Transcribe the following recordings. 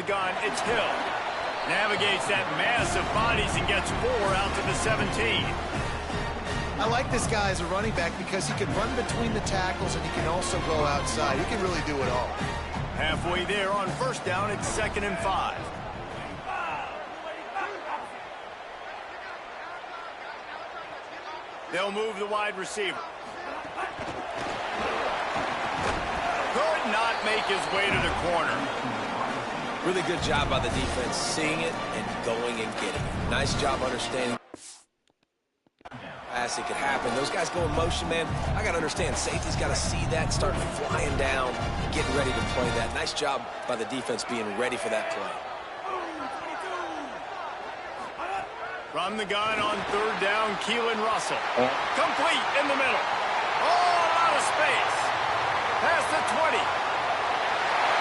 gun, it's Hill. Navigates that mass of bodies and gets 4 out to the 17. I like this guy as a running back because he can run between the tackles and he can also go outside. He can really do it all. Halfway there on first down, it's 2nd and 5. They'll move the wide receiver. Could not make his way to the corner. Really good job by the defense, seeing it and going and getting it. Nice job understanding as it could happen. Those guys go in motion, man. I got to understand, safety's got to see that, start flying down, getting ready to play that. Nice job by the defense being ready for that play. From the gun on 3rd down, Keelan Russell. Complete in the middle. All out of space. Past the 20.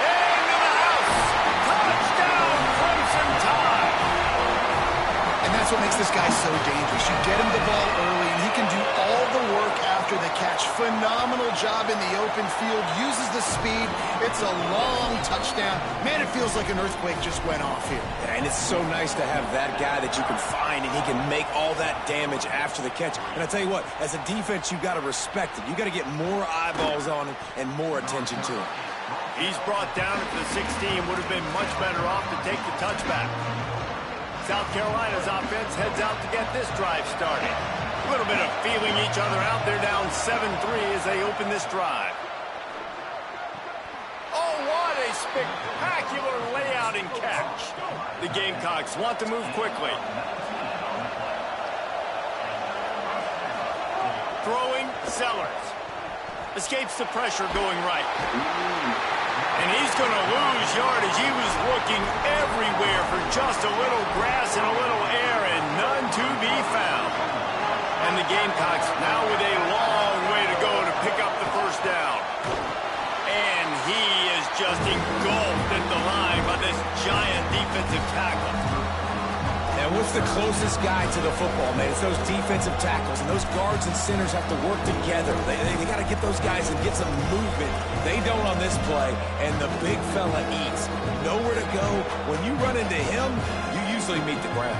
Into the house. Touchdown, Crimson Tide. And that's what makes this guy so dangerous. You get him the ball early, and he can do all the work after the catch. Phenomenal job in the open field. Uses the speed. It's a long touchdown. Man, it feels like an earthquake just went off here. Yeah, and it's so nice to have that guy that you can find, and he can make all that damage after the catch. And I tell you what, as a defense, you've got to respect it. You've got to get more eyeballs on him and more attention to him. He's brought down at the 16. Would have been much better off to take the touchback. South Carolina's offense heads out to get this drive started. A little bit of feeling each other out. They're down 7-3 as they open this drive. Oh, what a spectacular layout and catch. The Gamecocks want to move quickly. Throwing, Sellers. Escapes the pressure going right. And he's going to lose yardage. He was looking everywhere for just a little grass and a little air, and none to be found. And the Gamecocks now with a long way to go to pick up the first down. And he is just engulfed at the line by this giant defensive tackle. And what's the closest guy to the football, man? It's those defensive tackles, and those guards and centers have to work together. They got to get those guys and get some movement. They don't on this play, and the big fella eats. Nowhere to go. When you run into him, you usually meet the ground.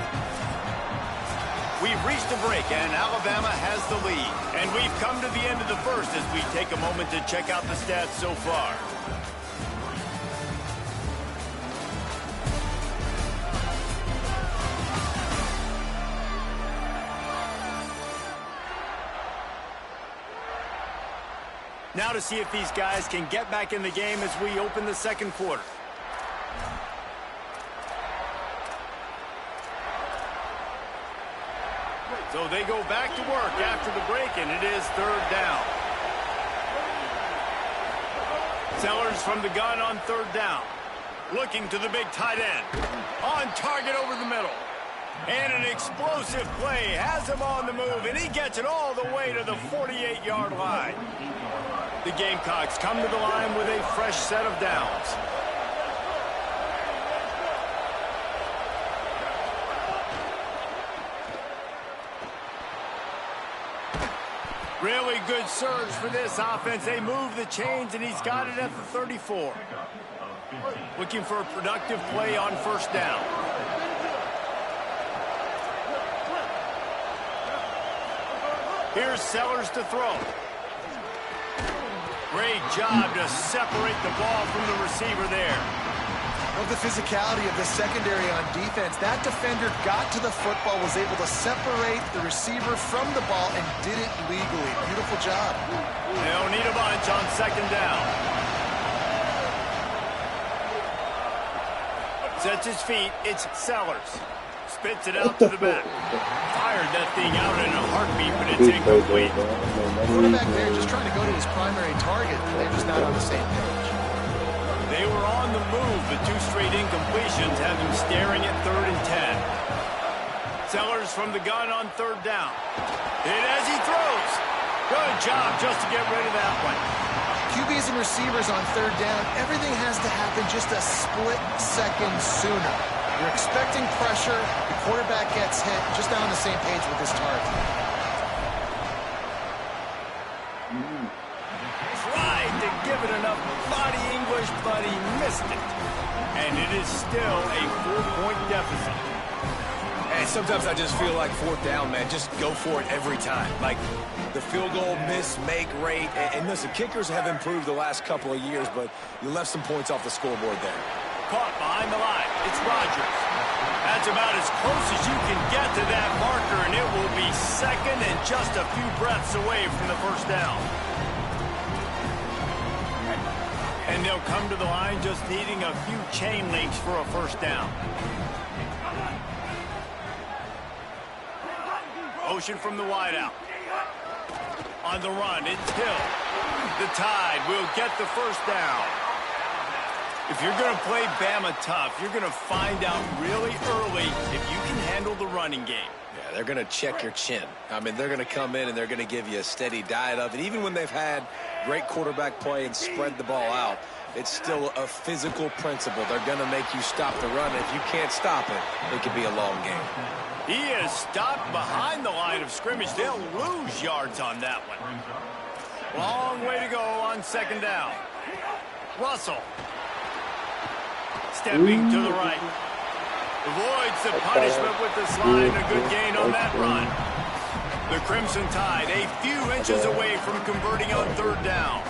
We've reached a break, and Alabama has the lead. And we've come to the end of the first as we take a moment to check out the stats so far. Now to see if these guys can get back in the game as we open the second quarter. So they go back to work after the break, and it is 3rd down. Sellers from the gun on 3rd down. Looking to the big tight end. On target over the middle. And an explosive play has him on the move, and he gets it all the way to the 48-yard line. The Gamecocks come to the line with a fresh set of downs. Really good surge for this offense. They move the chains, and he's got it at the 34. Looking for a productive play on first down. Here's Sellers to throw. Great job to separate the ball from the receiver there. Of the physicality of the secondary on defense, that defender got to the football, was able to separate the receiver from the ball, and did it legally. Beautiful job. They'll need a bunch on 2nd down. Sets his feet. It's Sellers. Spits it out to the back. Fired that thing out in a heartbeat, but it's incomplete. Quarterback there just trying to go to his primary target. They're just not on the same page. They were on the move, but 2 straight incompletions have him staring at 3rd and 10. Sellers from the gun on 3rd down. Hit as he throws. Good job just to get rid of that one. QBs and receivers on 3rd down, everything has to happen just a split second sooner. You're expecting pressure, the quarterback gets hit, just not on the same page with his target. Tried to give it enough body English, but he missed it. And it is still a 4-point deficit. And sometimes I just feel like fourth down, man, just go for it every time. Like the field goal miss, make rate. And listen, kickers have improved the last couple of years, but you left some points off the scoreboard there. Caught behind the line. It's Rodgers. That's about as close as you can get to that marker, and it will be second and just a few breaths away from the first down. And they'll come to the line just needing a few chain links for a first down. Motion from the wideout. On the run, it's Hill. The Tide will get the first down. If you're going to play Bama tough, you're going to find out really early if you can handle the running game. Yeah, they're going to check your chin. I mean, they're going to come in and they're going to give you a steady diet of it. Even when they've had great quarterback play and spread the ball out, it's still a physical principle. They're going to make you stop the run. If you can't stop it, it could be a long game. He is stopped behind the line of scrimmage. They'll lose yards on that one. Long way to go on second down. Russell. Stepping to the right. Avoids the punishment with the slide. A good gain on that run. The Crimson Tide a few inches away from converting on third down.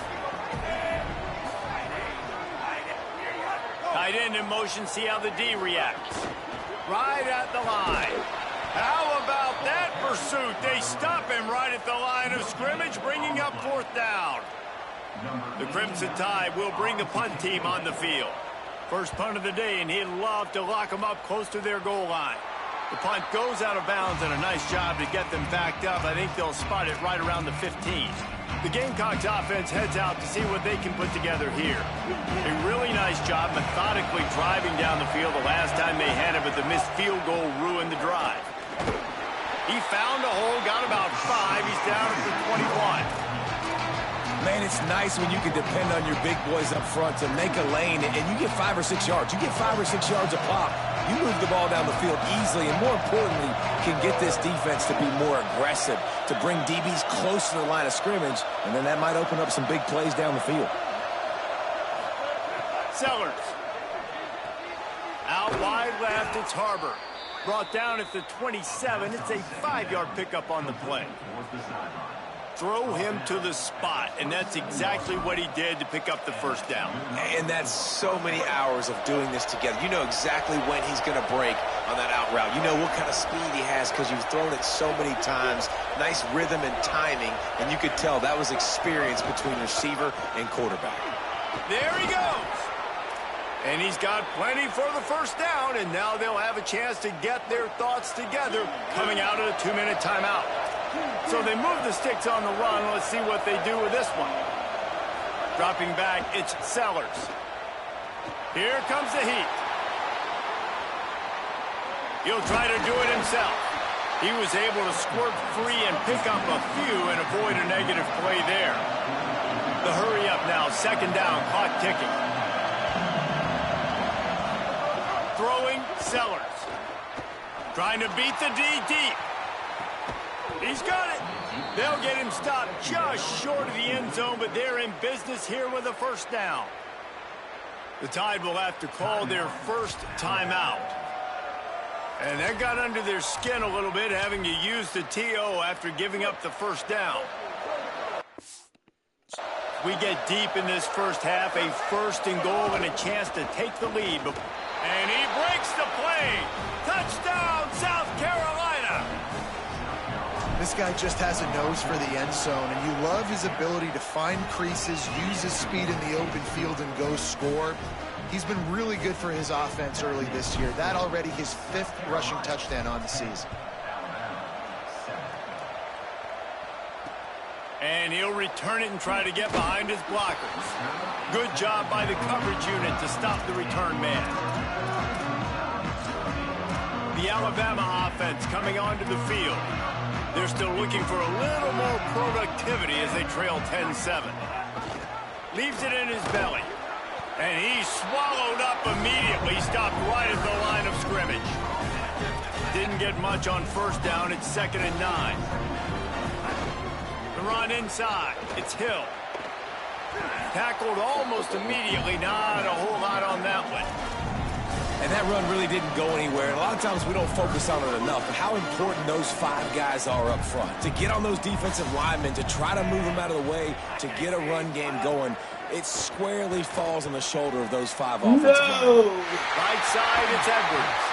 Tight end in motion. See how the D reacts. Right at the line. How about that pursuit? They stop him right at the line of scrimmage, bringing up fourth down. The Crimson Tide will bring the punt team on the field. First punt of the day, and he'd love to lock them up close to their goal line. The punt goes out of bounds, and a nice job to get them backed up. I think they'll spot it right around the 15. The Gamecocks offense heads out to see what they can put together here. A really nice job methodically driving down the field the last time they had it, but the missed field goal ruined the drive. He found a hole, got about 5. He's down at the 21. Man, it's nice when you can depend on your big boys up front to make a lane, and you get 5 or 6 yards. You get 5 or 6 yards a pop. You move the ball down the field easily, and more importantly, can get this defense to be more aggressive, to bring DBs close to the line of scrimmage, and then that might open up some big plays down the field. Sellers. Out wide left, it's Harbor. Brought down at the 27. It's a 5-yard pickup on the play. Throw him to the spot, and that's exactly what he did to pick up the first down. And that's so many hours of doing this together. You know exactly when he's going to break on that out route. You know what kind of speed he has because you've thrown it so many times. Nice rhythm and timing, and you could tell that was experience between receiver and quarterback. There he goes. And he's got plenty for the first down, and now they'll have a chance to get their thoughts together coming out of a 2-minute timeout. So they move the sticks on the run. Let's see what they do with this one. Dropping back, it's Sellers. Here comes the heat. He'll try to do it himself. He was able to squirt free and pick up a few and avoid a negative play there. The hurry up now, second down, clock ticking. Throwing, Sellers. Trying to beat the D deep. He's got it. They'll get him stopped just short of the end zone, but they're in business here with a first down. The Tide will have to call their first timeout. And that got under their skin a little bit, having to use the TO after giving up the first down. We get deep in this first half, a first and goal and a chance to take the lead. And he breaks the play. Touchdown, South Carolina. This guy just has a nose for the end zone, and you love his ability to find creases, use his speed in the open field, and go score. He's been really good for his offense early this year. That already his 5th rushing touchdown on the season. And he'll return it and try to get behind his blockers. Good job by the coverage unit to stop the return man. The Alabama offense coming onto the field. They're still looking for a little more productivity as they trail 10-7. Leaves it in his belly. And he's swallowed up immediately. Stopped right at the line of scrimmage. Didn't get much on first down. It's 2nd and 9. The run inside. It's Hill. Tackled almost immediately. Not a whole lot on that one. And that run really didn't go anywhere. And a lot of times we don't focus on it enough, but how important those 5 guys are up front. To get on those defensive linemen, to try to move them out of the way, to get a run game going, it squarely falls on the shoulder of those 5 offensive linemen. Right side, it's Edwards.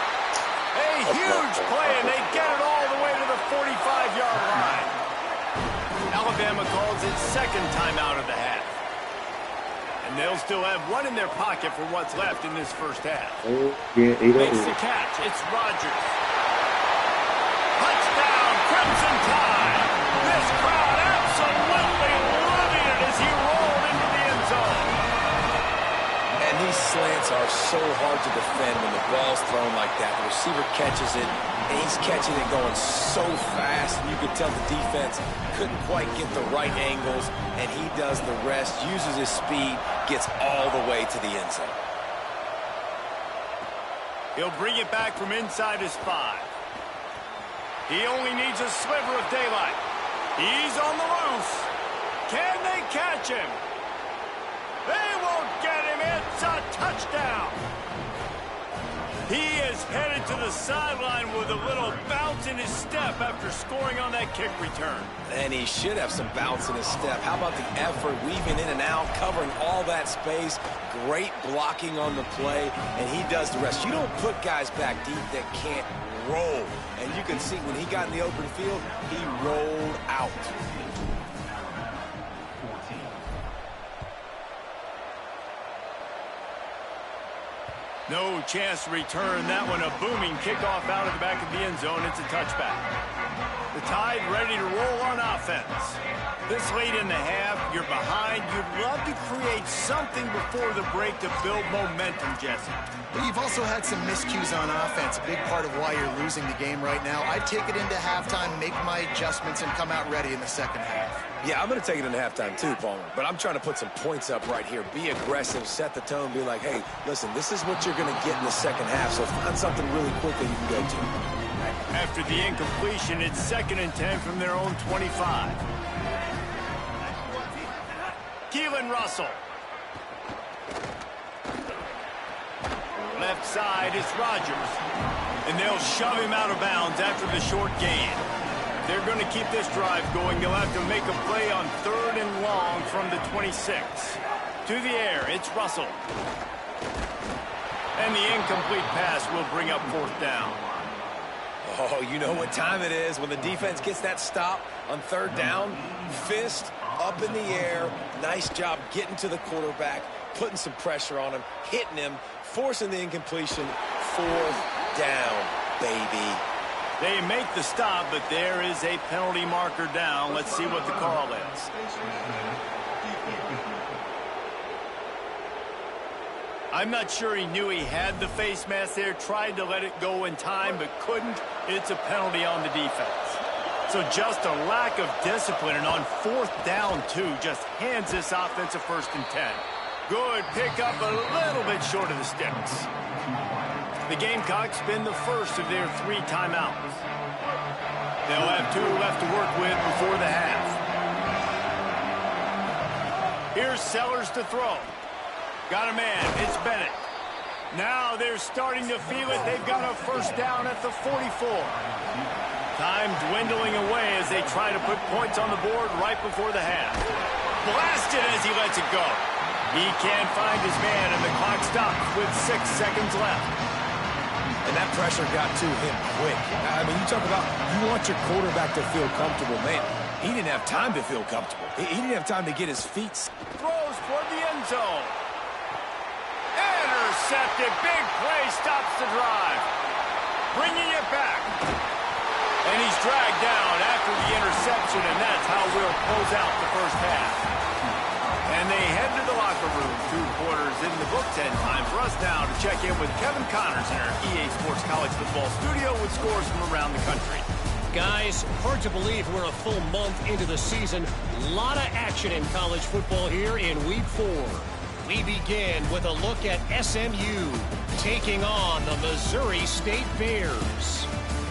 A huge play, and they get it all the way to the 45-yard line. Alabama calls its second timeout of the half. And they'll still have one in their pocket for what's left in this first half. Makes the catch. It's Rodgers. Touchdown, Crimson Tide. This crowd absolutely loving it as he rolled into the end zone. And these slants are so hard to defend when the ball's thrown like that. The receiver catches it, and he's catching it going so fast. And you could tell the defense couldn't quite get the right angles, and he does the rest, uses his speed, gets all the way to the end zone. He'll bring it back from inside his 5. He only needs a sliver of daylight. He's on the loose. Can they catch him? They won't get him. It's a touchdown. He is headed to the sideline with a little bounce in his step after scoring on that kick return. And he should have some bounce in his step. How about the effort, weaving in and out, covering all that space, great blocking on the play, and he does the rest. You don't put guys back deep that can't roll. And you can see when he got in the open field, he rolled out. No chance to return that one. A booming kickoff out of the back of the end zone. It's a touchback. The Tide ready to roll on offense. This late in the half, you're behind. You'd love to create something before the break to build momentum, Jesse. But you've also had some miscues on offense, a big part of why you're losing the game right now. I'd take it into halftime, make my adjustments, and come out ready in the second half. Yeah, I'm going to take it into halftime too, Palmer. But I'm trying to put some points up right here. Be aggressive, set the tone, be like, hey, listen, this is what you're going to get in the second half, so find something really quick that you can go to. After the incompletion, it's 2nd and 10 from their own 25. Keelan Russell. Left side is Rodgers. And they'll shove him out of bounds after the short gain. They're going to keep this drive going. They'll have to make a play on 3rd and long from the 26. To the air, it's Russell. And the incomplete pass will bring up 4th down. Oh, you know what time it is when the defense gets that stop on 3rd down. Fist up in the air. Nice job getting to the quarterback, putting some pressure on him, hitting him, forcing the incompletion. 4th down, baby. They make the stop, but there is a penalty marker down. Let's see what the call is. I'm not sure he knew he had the face mask there, tried to let it go in time, but couldn't. It's a penalty on the defense. So just a lack of discipline, and on 4th down, too, just hands this offense a 1st and 10. Good pickup, a little bit short of the sticks. The Gamecocks spend the first of their 3 timeouts. They'll have 2 left to work with before the half. Here's Sellers to throw. Got a man. It's Bennett. Now they're starting to feel it. They've got a 1st down at the 44. Time dwindling away as they try to put points on the board right before the half. Blasted as he lets it go. He can't find his man, and the clock stops with 6 seconds left. And that pressure got to him quick. I mean, you talk about you want your quarterback to feel comfortable. Man, he didn't have time to feel comfortable. He didn't have time to get his feet. Throws toward the end zone. Intercepted. Big play stops the drive. Bringing it back. And he's dragged down after the interception, and that's how we'll close out the first half. And they head to the locker room. 2 quarters in the books, and time for us now to check in with Kevin Connors in our EA Sports College Football studio with scores from around the country. Guys, hard to believe we're a full month into the season. A lot of action in college football here in Week 4. We begin with a look at SMU taking on the Missouri State Bears.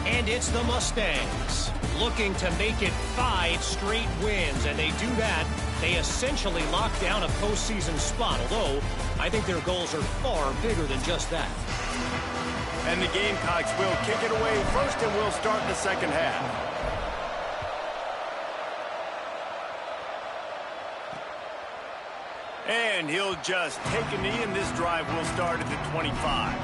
And it's the Mustangs. looking to make it 5 straight wins, and they do that. They essentially lock down a postseason spot, although I think their goals are far bigger than just that. And the Gamecocks will kick it away first, and we'll start the second half. And he'll just take a knee, and this drive will start at the 25.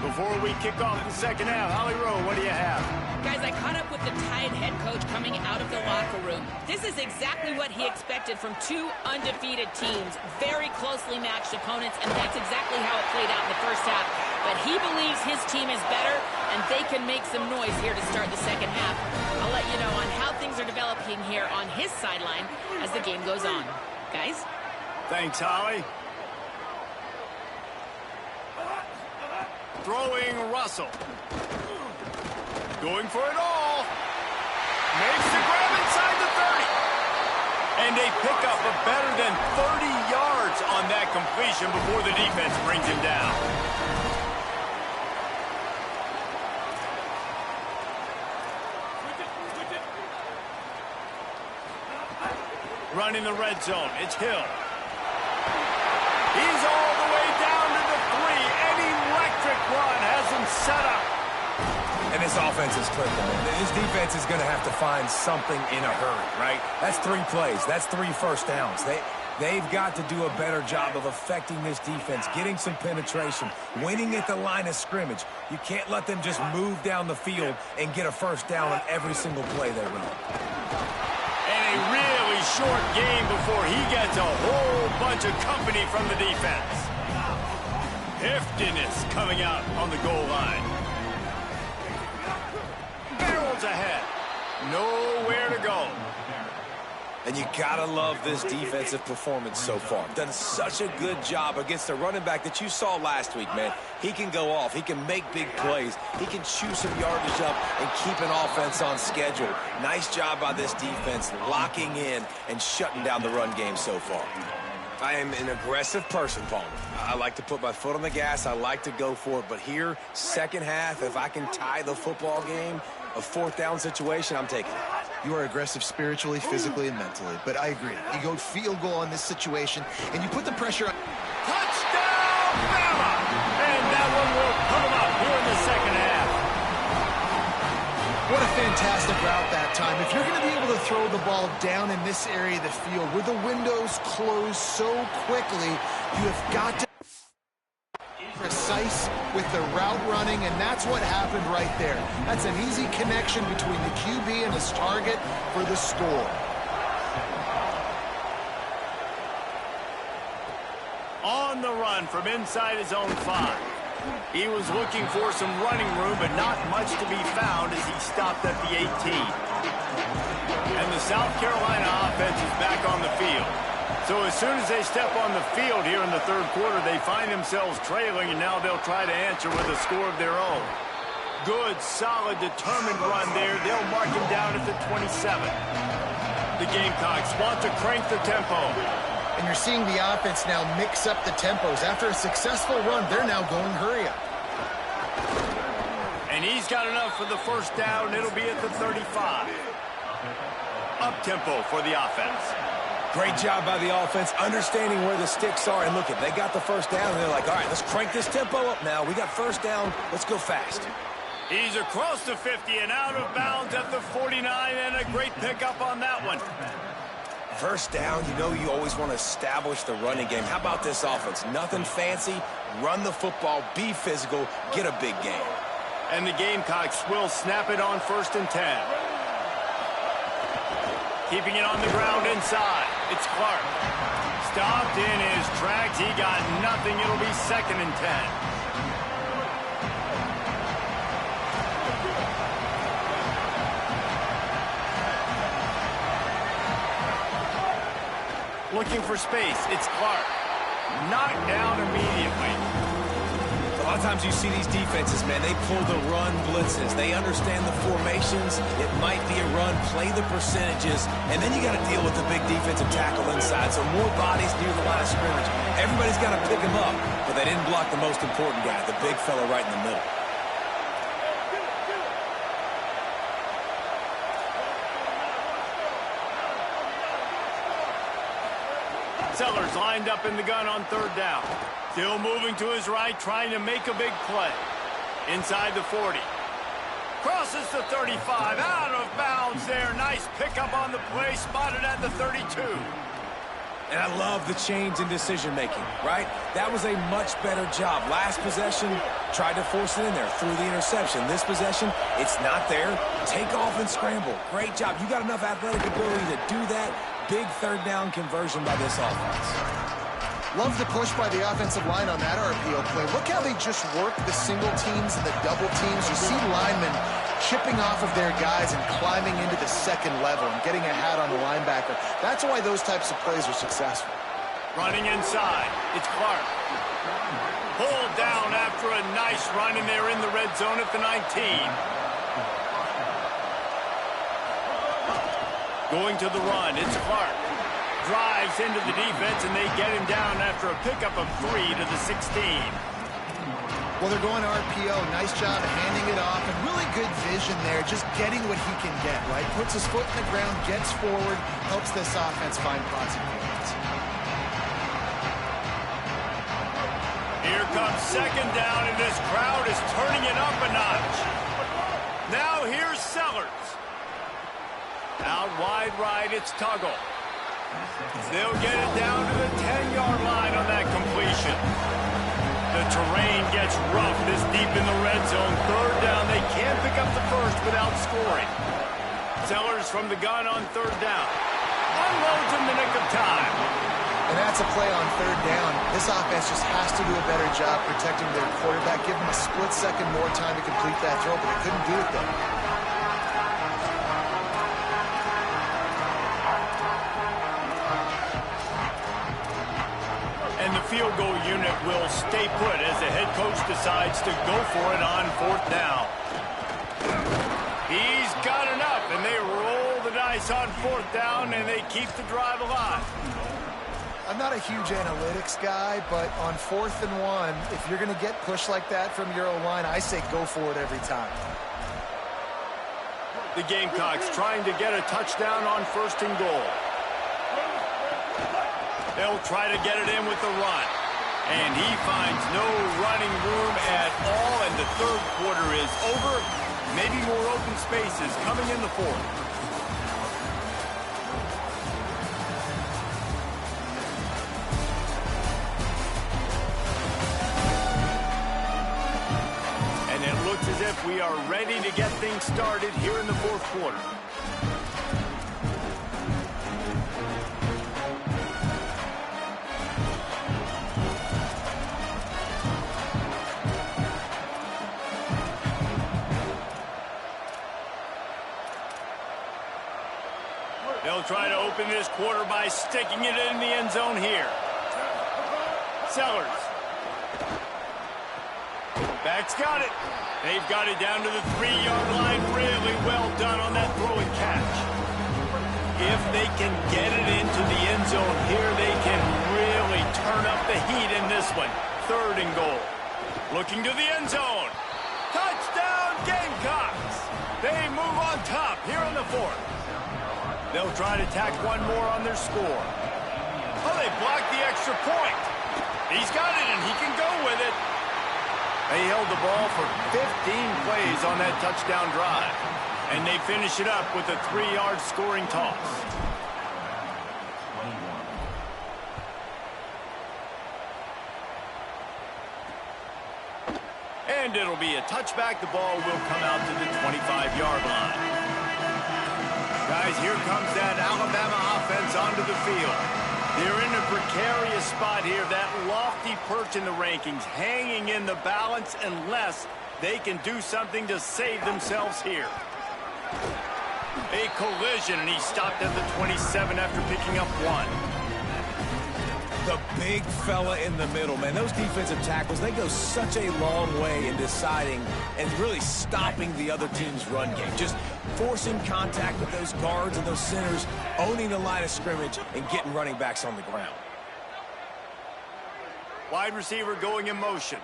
Before we kick off the second half, Holly Rowe, what do you have? Guys, I caught up with the Tide head coach coming out of the locker room. This is exactly what he expected from 2 undefeated teams, very closely matched opponents, and that's exactly how it played out in the first half. But he believes his team is better, and they can make some noise here to start the second half. I'll let you know on how things are developing here on his sideline as the game goes on. Guys? Thanks, Holly. Throwing Russell. Going for it all. Makes the grab inside the 30. And they pick up a better than 30 yards on that completion before the defense brings him down. Running the red zone. It's Hill. He's all the way down to the 3. An electric run has him set up. And this offense is clicking, man. This defense is going to have to find something in a hurry, right? That's 3 plays. That's 3 first downs. They've got to do a better job of affecting this defense, getting some penetration, winning at the line of scrimmage. You can't let them just move down the field and get a first down on every single play they run. And a really short game before he gets a whole bunch of company from the defense. Heftiness coming out on the goal line. Barrels ahead. Nowhere to go. And you gotta love this defensive performance so far. Done such a good job against a running back that you saw last week, man. He can go off. He can make big plays. He can chew some yardage up and keep an offense on schedule. Nice job by this defense locking in and shutting down the run game so far. I am an aggressive person, Paul. I like to put my foot on the gas. I like to go for it. But here, second half, if I can tie the football game, a 4th down situation, I'm taking it. You are aggressive spiritually, physically, and mentally. But I agree. You go field goal on this situation, and you put the pressure on. Touchdown, Bama! And that one will put him up here in the second half. What a fantastic route that time. If you're going to be able to throw the ball down in this area of the field where the windows close so quickly, you have got to be precise with the route running, and that's what happened right there. That's an easy connection between the QB and his target for the score. On the run from inside his own 5. He was looking for some running room, but not much to be found as he stopped at the 18. And the South Carolina offense is back on the field. So as soon as they step on the field here in the 3rd quarter, they find themselves trailing, and now they'll try to answer with a score of their own. Good, solid, determined run there. They'll mark him down at the 27. The Gamecocks want to crank the tempo. And you're seeing the offense now mix up the tempos. After a successful run, they're now going hurry up. And he's got enough for the first down. It'll be at the 35. Up-tempo for the offense. Great job by the offense, understanding where the sticks are. And look, they got the first down, and they're like, all right, let's crank this tempo up now. We got first down. Let's go fast. He's across the 50 and out of bounds at the 49, and a great pickup on that one. First down, you know you always want to establish the running game. How about this offense? Nothing fancy. Run the football, be physical, get a big game. And the Gamecocks will snap it on 1st and 10. Keeping it on the ground inside. It's Clark. Stopped in his tracks. He got nothing. It'll be 2nd and 10. Looking for space. It's Clark. Knocked down immediately. A lot of times you see these defenses, man, they pull the run blitzes. They understand the formations. It might be a run, play the percentages, and then you got to deal with the big defensive tackle inside. So more bodies near the line of scrimmage. Everybody's got to pick him up, but they didn't block the most important guy, the big fella right in the middle. is lined up in the gun on third down. Still moving to his right, trying to make a big play. Inside the 40. Crosses the 35, out of bounds there. Nice pickup on the play, spotted at the 32. And I love the change in decision-making, right? That was a much better job. Last possession, tried to force it in there, threw the interception. This possession, it's not there. Take off and scramble. Great job. You got enough athletic ability to do that. Big third down conversion by this offense. Love the push by the offensive line on that RPO play. Look how they just work the single teams and the double teams. You see linemen chipping off of their guys and climbing into the second level and getting a hat on the linebacker. That's why those types of plays are successful. Running inside, it's Clark. Pulled down after a nice run, and they're in the red zone at the 19. Going to the run, it's Clark. Drives into the defense, and they get him down after a pickup of 3 to the 16. Well, they're going RPO. Nice job of handing it off, and really good vision there, just getting what he can get, right? Puts his foot in the ground, gets forward, helps this offense find positive points. Here comes second down, and this crowd is turning it up a notch. Now here's Sellers. Out wide right, it's Tuggle. They'll get it down to the 10-yard line on that completion. The terrain gets rough this deep in the red zone. Third down, they can't pick up the first without scoring. Sellers from the gun on third down. Unloads in the nick of time. And that's a play on third down. This offense just has to do a better job protecting their quarterback. Give them a split second more time to complete that throw, but they couldn't do it though. And the field goal unit will stay put as the head coach decides to go for it on fourth down. He's got enough, and they roll the dice on fourth down, and they keep the drive alive. I'm not a huge analytics guy, but on 4th and 1, if you're going to get pushed like that from your O-line, I say go for it every time. The Gamecocks trying to get a touchdown on 1st and goal. They'll try to get it in with the run. And he finds no running room at all, and the third quarter is over. Maybe more open spaces coming in the fourth. And it looks as if we are ready to get things started here in the fourth quarter. They'll try to open this quarter by sticking it in the end zone here. Sellers. Back's got it. They've got it down to the 3-yard line. Really well done on that throw and catch. If they can get it into the end zone here, they can really turn up the heat in this one. 3rd and goal. Looking to the end zone. Touchdown, Gamecocks. They move on top here in the fourth. They'll try to tack one more on their score. Oh, they blocked the extra point. He's got it, and he can go with it. They held the ball for 15 plays on that touchdown drive. And they finish it up with a 3-yard scoring toss. And it'll be a touchback. The ball will come out to the 25-yard line. Guys, here comes that Alabama offense onto the field. They're in a precarious spot here. That lofty perch in the rankings, hanging in the balance unless they can do something to save themselves here. A collision, and he stopped at the 27 after picking up 1. The big fella in the middle, man. Those defensive tackles, they go such a long way in deciding and really stopping the other team's run game. Just forcing contact with those guards and those centers, owning the line of scrimmage, and getting running backs on the ground. Wide receiver going in motion.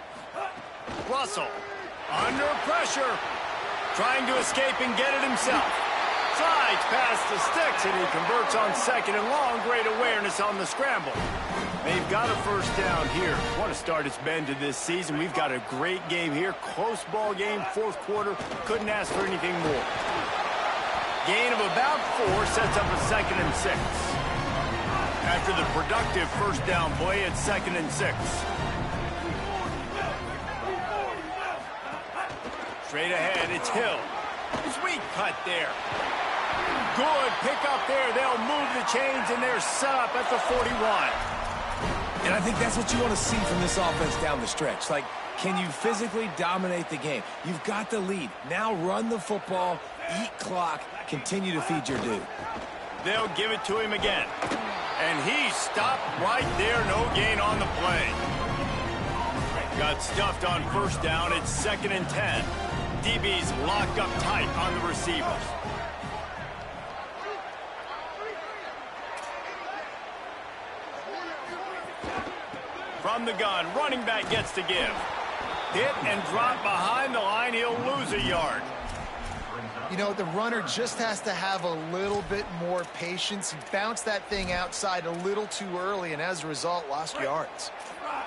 Russell under pressure, trying to escape and get it himself. Slides past the sticks, and he converts on second and long. Great awareness on the scramble. They've got a first down here. What a start it's been to this season. We've got a great game here. Close ball game, fourth quarter. Couldn't ask for anything more. Gain of about 4 sets up a 2nd and 6. After the productive first down play, it's 2nd and 6. Straight ahead, it's Hill. Sweet cut there. Good pick up there. They'll move the chains, and they're set up at the 41. And I think that's what you want to see from this offense down the stretch. Like, can you physically dominate the game? You've got the lead. Now run the football, eat clock, continue to feed your dude. They'll give it to him again. And he stopped right there. No gain on the play. Got stuffed on first down. It's 2nd and 10. DB's locked up tight on the receivers. From the gun, running back gets to give. Hit and drop behind the line. He'll lose a yard. You know, the runner just has to have a little bit more patience. He bounced that thing outside a little too early, and as a result, lost yards.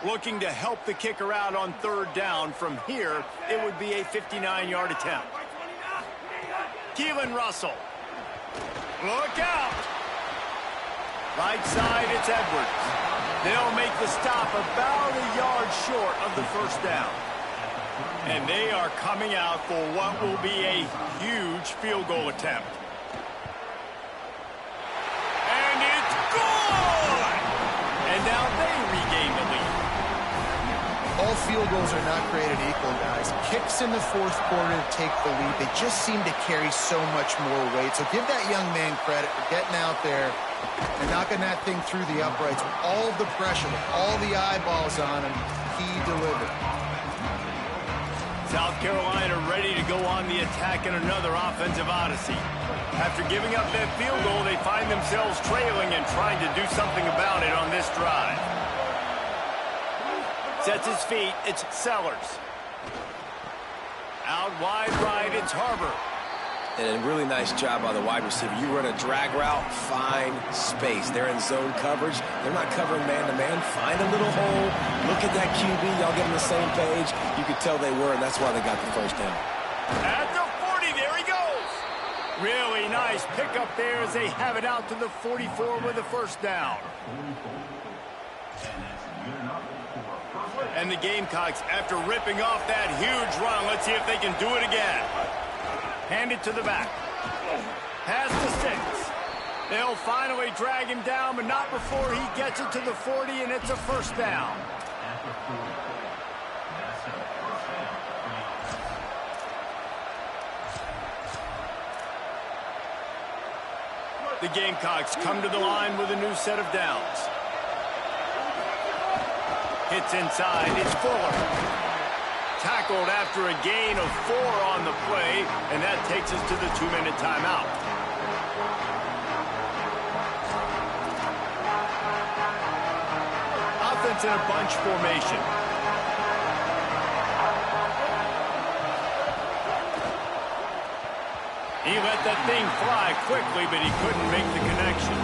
Looking to help the kicker out on third down. From here, it would be a 59-yard attempt. Keelan Russell. Look out. Right side, it's Edwards. They'll make the stop about a yard short of the first down. And they are coming out for what will be a huge field goal attempt. And it's good! And now they regain the lead. All field goals are not created equal, guys. Kicks in the fourth quarter to take the lead. They just seem to carry so much more weight. So give that young man credit for getting out there and knocking that thing through the uprights with all of the pressure, with all the eyeballs on him. He delivered. South Carolina ready to go on the attack in another offensive odyssey. After giving up that field goal, they find themselves trailing and trying to do something about it on this drive. Sets his feet, it's Sellers. Out wide right, it's Harbor. And a really nice job by the wide receiver. You run a drag route, find space. They're in zone coverage. They're not covering man-to-man. Find a little hole. Look at that QB. Y'all get on the same page. You could tell they were, and that's why they got the first down. At the 40, there he goes. Really nice pickup there as they have it out to the 44 with the first down. And the Gamecocks, after ripping off that huge run, let's see if they can do it again. Hand it to the back. Pass to 6. They'll finally drag him down, but not before he gets it to the 40, and it's a first down. The Gamecocks come to the line with a new set of downs. Hits inside, it's Fuller. Tackled after a gain of 4 on the play, and that takes us to the 2-minute timeout. Offense in a bunch formation. He let that thing fly quickly, but he couldn't make the connection.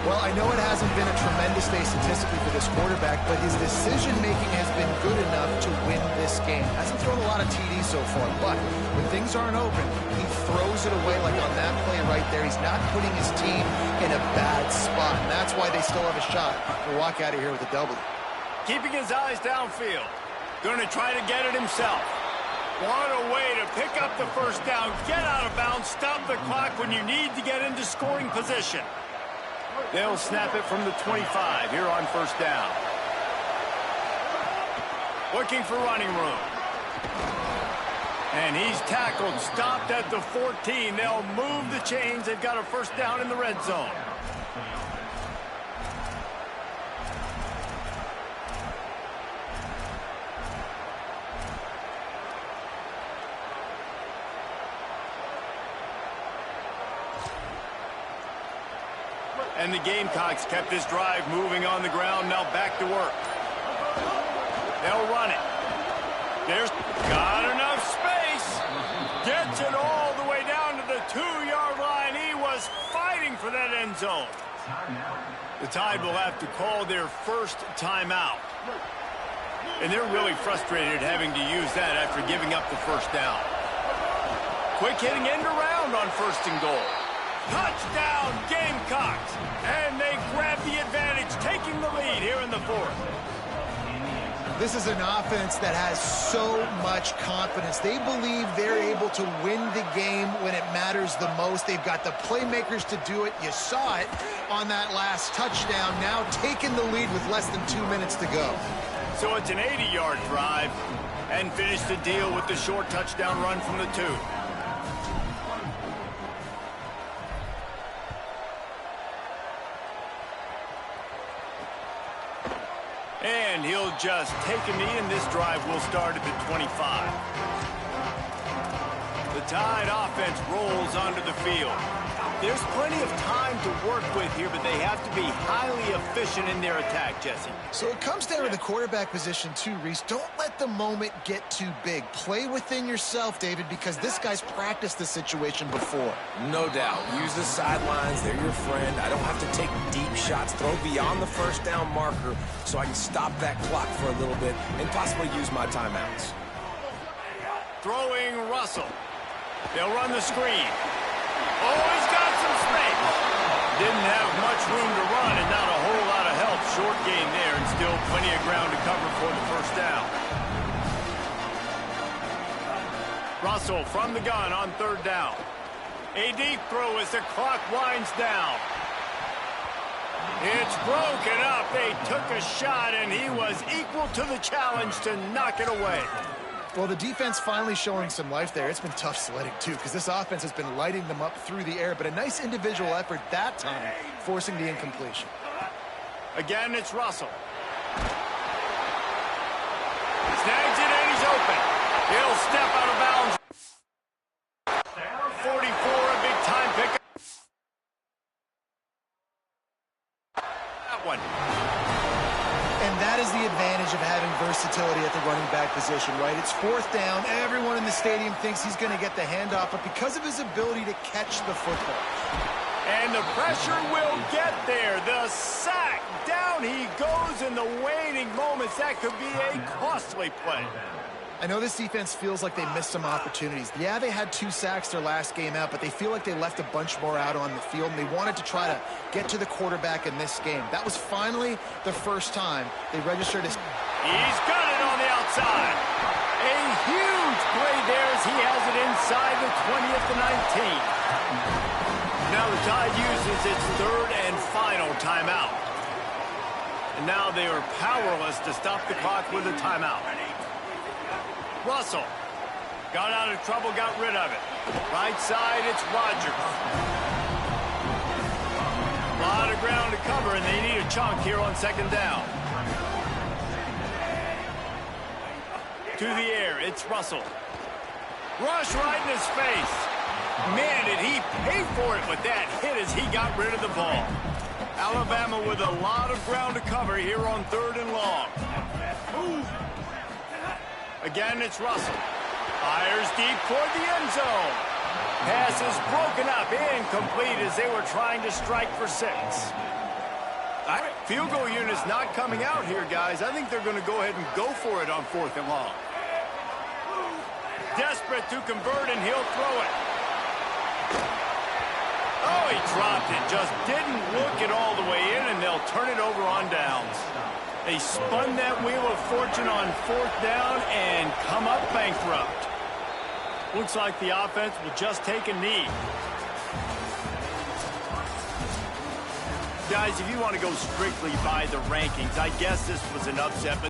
Well, I know it hasn't been a tremendous day statistically for this quarterback, but his decision-making has been good enough to win this game. Hasn't thrown a lot of TDs so far, but when things aren't open, he throws it away like on that play right there. He's not putting his team in a bad spot, and that's why they still have a shot to walk out of here with a W. Keeping his eyes downfield. Going to try to get it himself. What a way to pick up the first down, get out of bounds, stop the clock when you need to get into scoring position. They'll snap it from the 25 here on first down. Looking for running room. And he's tackled, stopped at the 14. They'll move the chains. They've got a first down in the red zone. And the Gamecocks kept this drive moving on the ground. Now back to work. They'll run it. There's got enough space. Gets it all the way down to the 2-yard line. for that end zone. The Tide will have to call their first timeout. And they're really frustrated having to use that after giving up the first down. Quick hitting end around on first and goal. Touchdown, Gamecocks! And they grab the advantage, taking the lead here in the fourth. This is an offense that has so much confidence. They believe they're able to win the game when it matters the most. They've got the playmakers to do it. You saw it on that last touchdown. Now taking the lead with less than 2 minutes to go. So it's an 80-yard drive, and finish the deal with the short touchdown run from the 2. And he'll just take a knee, and this drive will start at the 25. The Tide offense rolls onto the field. There's plenty of time to work with here, but they have to be highly efficient in their attack, Jesse. So it comes down to the quarterback position too, Reese. Don't let the moment get too big. Play within yourself, David, because this guy's practiced this situation before. No doubt. Use the sidelines. They're your friend. I don't have to take deep shots. Throw beyond the first down marker so I can stop that clock for a little bit and possibly use my timeouts. Throwing Russell. They'll run the screen. Oh, he's got some space. Didn't have much room to run and not a whole lot of help. Short gain there and still plenty of ground to cover for the first down. Russell from the gun on third down. A deep throw as the clock winds down. It's broken up. They took a shot, and he was equal to the challenge to knock it away. Well, the defense finally showing some life there. It's been tough sledding, too, because this offense has been lighting them up through the air, but a nice individual effort that time, forcing the incompletion. Again, it's Russell. Snags it, and he's open. He'll step out of bounds. 44, a big-time pickup. That one. And that is the advantage of having versatility at the running back position, right? It's fourth down. Everyone in the stadium thinks he's going to get the handoff, but because of his ability to catch the football. And the pressure will get there. The sack. Down he goes in the waning moments. That could be a costly play. I know this defense feels like they missed some opportunities. Yeah, they had 2 sacks their last game out, but they feel like they left a bunch more out on the field, and they wanted to try to get to the quarterback in this game. That was finally the first time they registered his... He's got it on the outside. A huge play there as he has it inside the 20 at the 19. Now the Tide uses its third and final timeout. And now they are powerless to stop the clock with a timeout. Russell got out of trouble, got rid of it. Right side, it's Rodgers. A lot of ground to cover, and they need a chunk here on second down. To the air, it's Russell. Rush right in his face. Man, did he pay for it with that hit as he got rid of the ball. Alabama with a lot of ground to cover here on third and long. Again, it's Russell. Fires deep toward the end zone. Pass is broken up, incomplete as they were trying to strike for 6. Field goal unit's not coming out here, guys. I think they're going to go ahead and go for it on fourth and long. Desperate to convert, and he'll throw it. Oh, he dropped it. Just didn't look it all the way in, and they'll turn it over on downs. They spun that wheel of fortune on fourth down and come up bankrupt. Looks like the offense will just take a knee. Guys, if you want to go strictly by the rankings, I guess this was an upset.